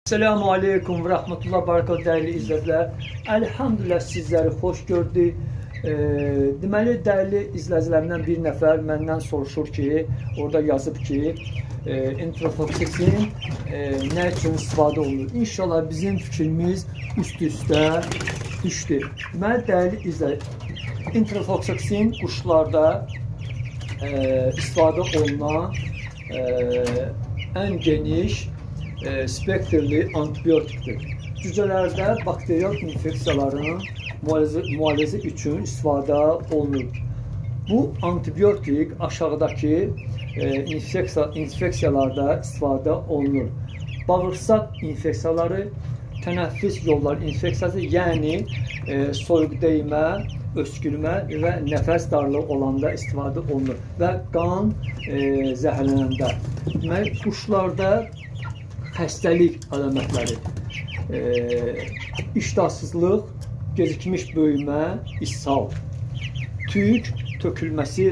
Selamun Aleyküm ve Rahmetullah Barakatuhu değerli izleyiciler. Elhamdülillah sizleri hoş gördük. Deməli, değerli izləyicilərimdən bir nəfər məndən soruşur ki, orada yazıb ki, Introfoksin nə üçün istifadə olunur? İnşallah bizim fikrimiz üst-üstə düşdü. Deməli, değerli izləyicilər, Introfoksin quşlarda istifadə olunan ən geniş spektrli antibiotikdir. Cücələrdə bakteriyal infeksiyaların müalicəsi üçün istifadə olunur. Bu antibiotik aşağıdakı infeksiyalarda istifadə olunur. Bağırsaq infeksiyaları, tənəffüs yolları infeksiyası, yəni soyuq dəymə, öskürmə və nəfəs darlığı olanda istifadə olunur və qan zəhərlənəndə. Deməli, quşlarda xəstəlik əlamətləri, iştahsızlıq, gecikmiş böyümə, ishal, tük tökülməsi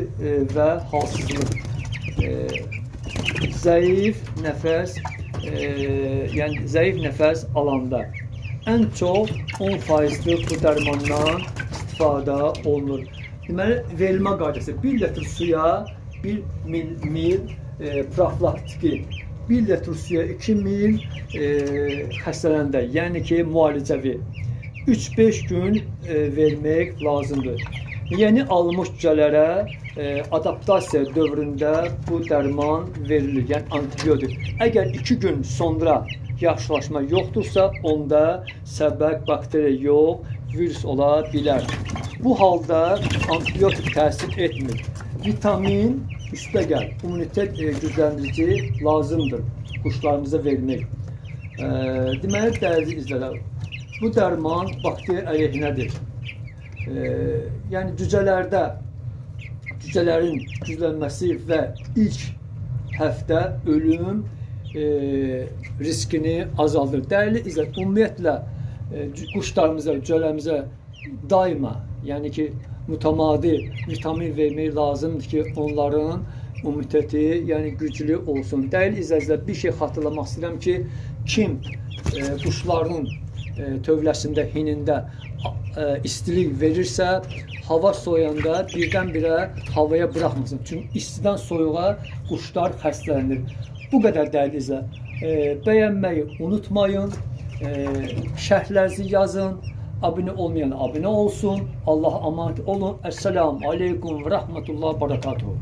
və halsızlıq, zəif nəfəs, yəni zəif nəfəs alanda ən çox 10%lik bu dərmandan istifadə olunur. Deməli, verilmə qaydası 1 litr suya 1 mil profilaktiki, 1 litr suya 2 mil xəstələndə, yəni ki, müalicəvi 3-5 gün vermək lazımdır. Yeni alınmış cücələrə adaptasiya dövründə bu dərman verilir, yəni antibiotik. Əgər 2 gün sonra yaxşılaşma yoxdursa, onda səbəb bakteriya yox, virus ola bilər. Bu halda antibiotik təsir etmir. Vitamin üstəgəl, immunitet gücləndirici lazımdır quşlarımıza vermək. Deməli, dəyərli izləyicilər, bu dərman bakteriya əleyhinədir. Yəni cücələrin güclənməsi və ilk həftə ölüm riskini azaldır. Dəyərli izləyicilər, ümumiyyətlə quşlarımıza, cücələrimizə daima, yəni ki, mütəmadi vitamin vermək lazımdır ki, onların immuniteti, yəni güclü olsun. Dəyərli izləyicilər, bir şey xatırlamaq istəyirəm ki, kim quşların tövləsində, hinində istilik verirsə, hava soyanda birdən-birə havaya buraxmasın. Çünki istidən soyuğa quşlar xəstələnir. Bu qədər dəyərli izləyicilər. Bəyənməyi unutmayın, şərhlərinizi yazın. Abone olmayan abone olsun. Allah'a emanet olun. Esselamu Aleyküm ve Rahmetullah Barakatuhu.